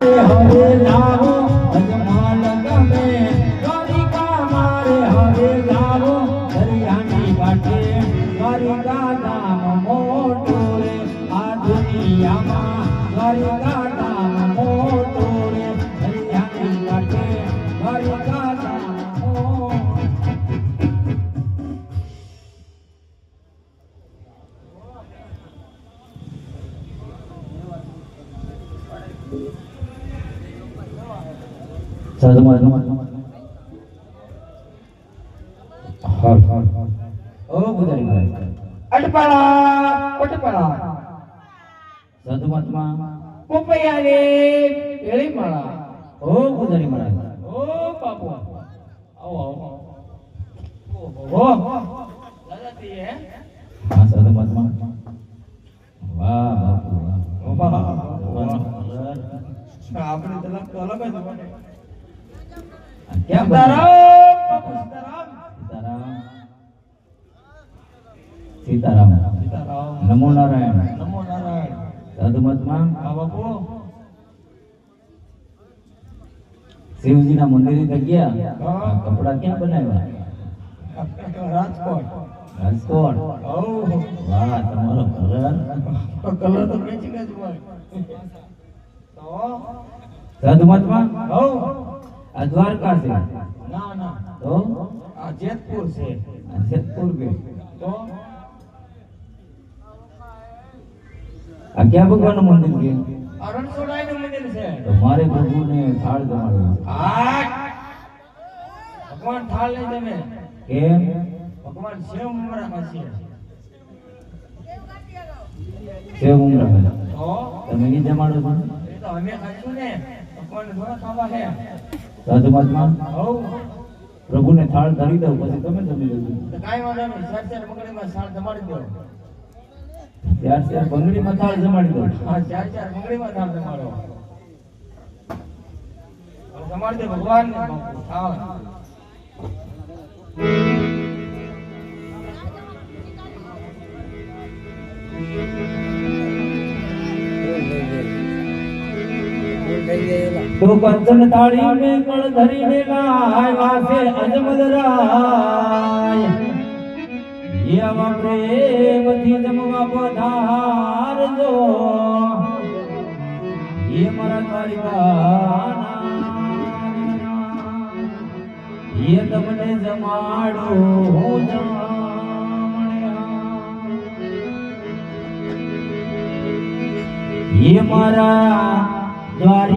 હવે જાવો અજમાલ ગમે દ્વારિકા મારે હવે જાવો દરિયાની કાંઠે દ્વારિકા ધામ મોટું રે આ દુનિયામાં દ્વારિકા ધામ મોટું રે દરિયાની કાંઠે દ્વારિકા ધામ સીતારામ નમો નારાયણ સાધુ મહાત્મા શિવજી ના મંદિર જગ્યા કપડા ક્યાં બનાવ્યા રાજકોટ વાહ તમારો કલર તો મેચિંગ જ હોય સાધુ મહાત્મા આ દ્વારકા છે ના તો આ જેતપુર છે જેતપુર કે તો આ ક્યાં ભગવાન નું મંદિર છે રણછોડરાય નું મંદિર છે તો મારે પ્રભુ ને થાળ જમાડવો ભગવાન થાળ લઈ જમે કેમ ભગવાન સેવ ઉમરા ખાશે સેવ ઉમરા તો તમે ની જમાડો છો એ તો અમે ખાશું ને ભગવાન થોડા ખાવા હે સાધુ મહાત્મા પ્રભુ ને થાળ ધરી દઉં પછી તમે જમી લેજો તો કાઈ વાંધો નહીં ચાર બંગડી માં થાળ જમાડી દો ચાર બંગડી માં થાળ જમાડી દો હા ચાર બંગડી માં થાળ જમાડો જમાડી દે ભગવાન ને થાળ तो कंचन ताड़ी में कल धरी ने लाय वासे अजमल राय ये हम प्रेम थी जमवा पधार जो ये मरा द्वारिका ये तमने जमाड़ो हो ये मारा द्वारिका